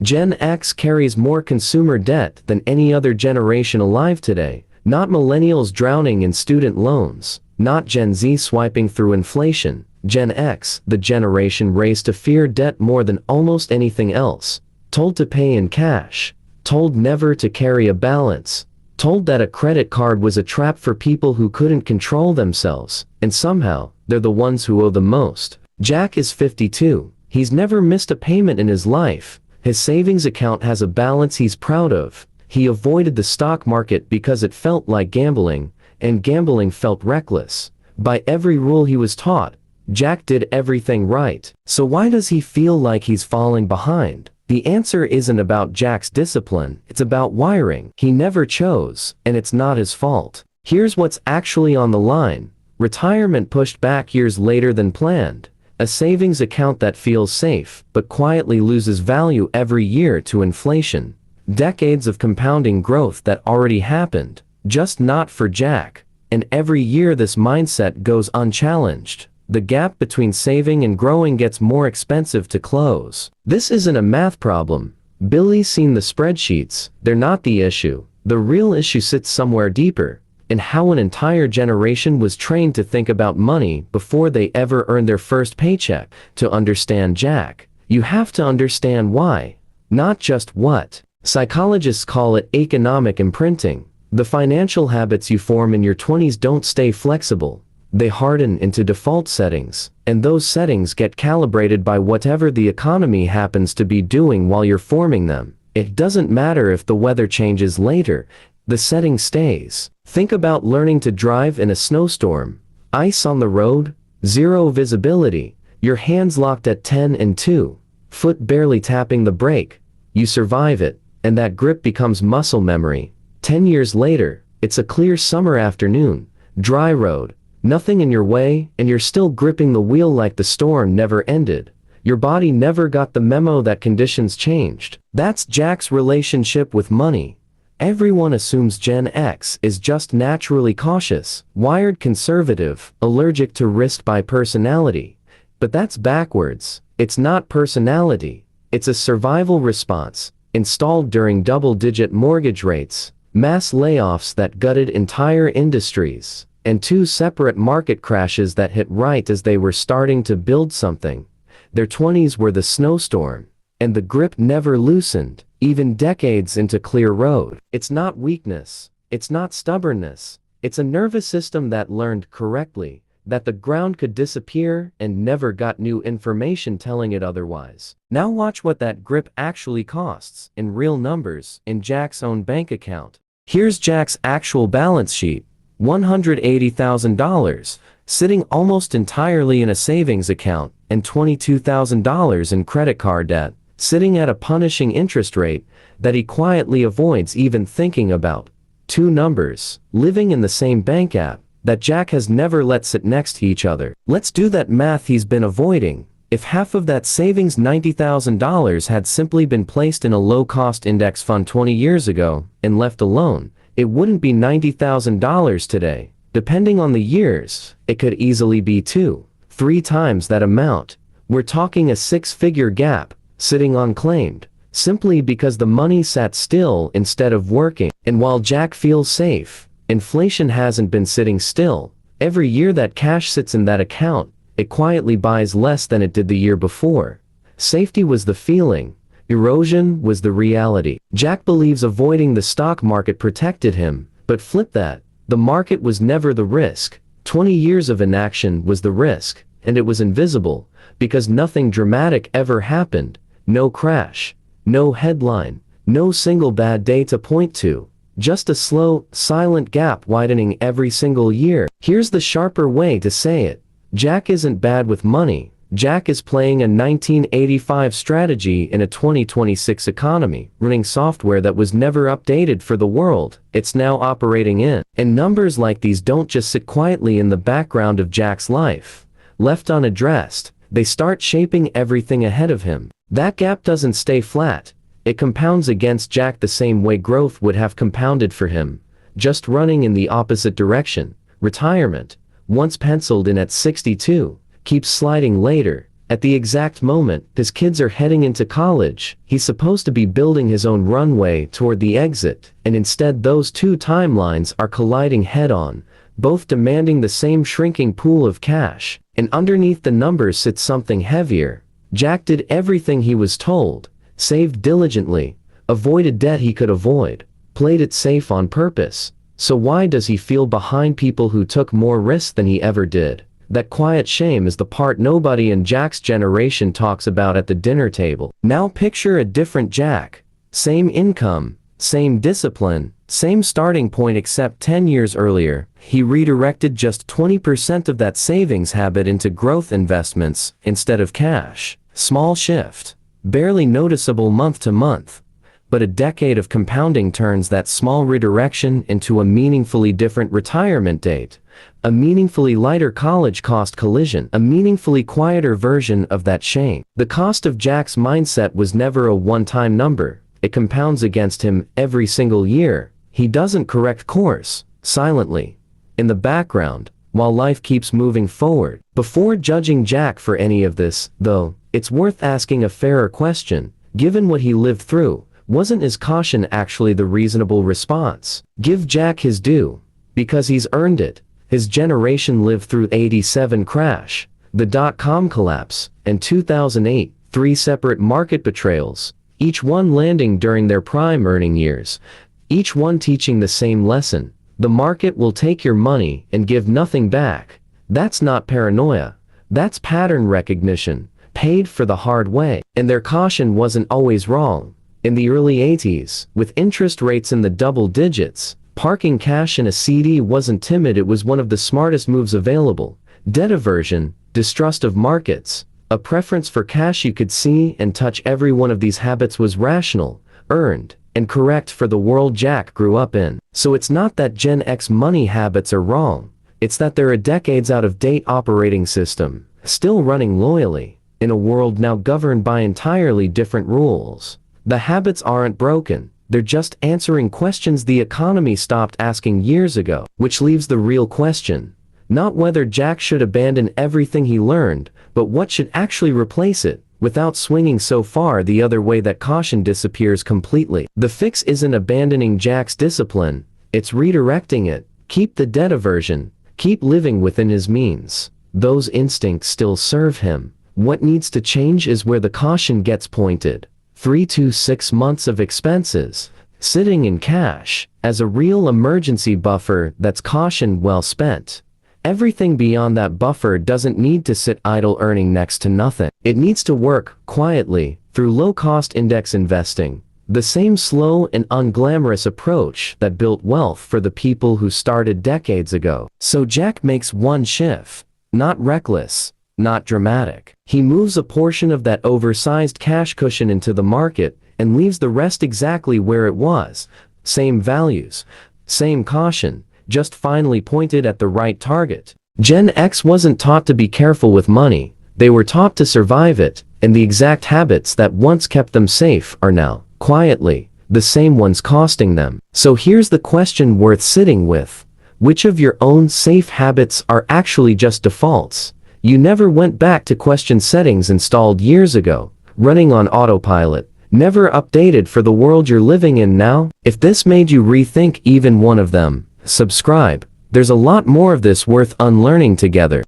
Gen X carries more consumer debt than any other generation alive today. Not millennials drowning in student loans, not Gen Z swiping through inflation. Gen X, the generation raised to fear debt more than almost anything else. Told to pay in cash. Told never to carry a balance. Told that a credit card was a trap for people who couldn't control themselves, and somehow, they're the ones who owe the most. Jack is 52. He's never missed a payment in his life. His savings account has a balance he's proud of. He avoided the stock market because it felt like gambling, and gambling felt reckless. By every rule he was taught, Jack did everything right. So why does he feel like he's falling behind? The answer isn't about Jack's discipline, it's about wiring. He never chose, and it's not his fault. Here's what's actually on the line. Retirement pushed back years later than planned. A savings account that feels safe, but quietly loses value every year to inflation. Decades of compounding growth that already happened, just not for Jack. And every year this mindset goes unchallenged. The gap between saving and growing gets more expensive to close. This isn't a math problem. Billy's seen the spreadsheets, they're not the issue. The real issue sits somewhere deeper, in how an entire generation was trained to think about money before they ever earned their first paycheck. To understand Jack, you have to understand why, not just what. Psychologists call it economic imprinting. The financial habits you form in your 20s don't stay flexible. They harden into default settings, and those settings get calibrated by whatever the economy happens to be doing while you're forming them. It doesn't matter if the weather changes later, the setting stays. Think about learning to drive in a snowstorm. Ice on the road, zero visibility, your hands locked at 10 and 2, foot barely tapping the brake. You survive it, and that grip becomes muscle memory. 10 years later, it's a clear summer afternoon, dry road, nothing in your way, and you're still gripping the wheel like the storm never ended. Your body never got the memo that conditions changed. That's Jack's relationship with money. Everyone assumes Gen X is just naturally cautious, wired conservative, allergic to risk by personality. But that's backwards. It's not personality. It's a survival response, installed during double-digit mortgage rates, mass layoffs that gutted entire industries, and 2 separate market crashes that hit right as they were starting to build something. Their 20s were the snowstorm, and the grip never loosened, even decades into clear road. It's not weakness, it's not stubbornness, it's a nervous system that learned correctly, that the ground could disappear and never got new information telling it otherwise. Now watch what that grip actually costs, in real numbers, in Jack's own bank account. Here's Jack's actual balance sheet. $180,000, sitting almost entirely in a savings account, and $22,000 in credit card debt, sitting at a punishing interest rate that he quietly avoids even thinking about. 2 numbers, living in the same bank app, that Jack has never let sit next to each other. Let's do that math he's been avoiding. If half of that savings $90,000 had simply been placed in a low-cost index fund 20 years ago, and left alone, it wouldn't be $90,000 today. Depending on the years, it could easily be 2-3 times that amount. We're talking a 6-figure gap, sitting unclaimed, simply because the money sat still instead of working. And while Jack feels safe, inflation hasn't been sitting still. Every year that cash sits in that account, it quietly buys less than it did the year before. Safety was the feeling. Erosion was the reality. Jack believes avoiding the stock market protected him, but flip that. The market was never the risk. 20 years of inaction was the risk, and it was invisible, because nothing dramatic ever happened. No crash, no headline, no single bad day to point to. Just a slow, silent gap widening every single year. Here's the sharper way to say it. Jack isn't bad with money. Jack is playing a 1985 strategy in a 2026 economy, running software that was never updated for the world it's now operating in. And numbers like these don't just sit quietly in the background of Jack's life. Left unaddressed, they start shaping everything ahead of him. That gap doesn't stay flat. It compounds against Jack the same way growth would have compounded for him, just running in the opposite direction. Retirement, once penciled in at 62, keeps sliding later, At the exact moment his kids are heading into college, he's supposed to be building his own runway toward the exit, and instead those two timelines are colliding head-on, both demanding the same shrinking pool of cash, and underneath the numbers sits something heavier. Jack did everything he was told, saved diligently, avoided debt he could avoid, played it safe on purpose. So why does he feel behind people who took more risks than he ever did? That quiet shame is the part nobody in Jack's generation talks about at the dinner table. Now picture a different Jack. Same income, same discipline, same starting point, except 10 years earlier, he redirected just 20% of that savings habit into growth investments instead of cash. Small shift, barely noticeable month to month, but a decade of compounding turns that small redirection into a meaningfully different retirement date, a meaningfully lighter college cost collision, a meaningfully quieter version of that shame. The cost of Jack's mindset was never a one-time number. It compounds against him every single year. He doesn't correct course, silently, in the background, while life keeps moving forward. Before judging Jack for any of this, though, it's worth asking a fairer question. Given what he lived through, wasn't his caution actually the reasonable response? Give Jack his due, because he's earned it. His generation lived through the '87 crash, the dot-com collapse, and 2008, three separate market betrayals, each one landing during their prime earning years, each one teaching the same lesson. The market will take your money and give nothing back. That's not paranoia. That's pattern recognition, paid for the hard way. And their caution wasn't always wrong. In the early '80s, with interest rates in the double digits, parking cash in a CD wasn't timid, it was one of the smartest moves available. Debt aversion, distrust of markets, a preference for cash you could see and touch. Every one of these habits was rational, earned, and correct for the world Jack grew up in. So it's not that Gen X money habits are wrong, it's that they're a decades out of date operating system, still running loyally, in a world now governed by entirely different rules. The habits aren't broken, they're just answering questions the economy stopped asking years ago. Which leaves the real question, not whether Jack should abandon everything he learned, but what should actually replace it, without swinging so far the other way that caution disappears completely. The fix isn't abandoning Jack's discipline, it's redirecting it. Keep the debt aversion, keep living within his means. Those instincts still serve him. What needs to change is where the caution gets pointed. 3 to 6 months of expenses, sitting in cash, as a real emergency buffer. That's caution well spent. Everything beyond that buffer doesn't need to sit idle earning next to nothing. It needs to work, quietly, through low-cost index investing. The same slow and unglamorous approach that built wealth for the people who started decades ago. So Jack makes one shift. Not reckless, not dramatic. He moves a portion of that oversized cash cushion into the market and leaves the rest exactly where it was. Same values, same caution, just finally pointed at the right target. Gen X wasn't taught to be careful with money, they were taught to survive it, and the exact habits that once kept them safe are now, quietly, the same ones costing them. So here's the question worth sitting with. Which of your own safe habits are actually just defaults? You never went back to question settings installed years ago, running on autopilot, never updated for the world you're living in now? If this made you rethink even one of them, subscribe. There's a lot more of this worth unlearning together.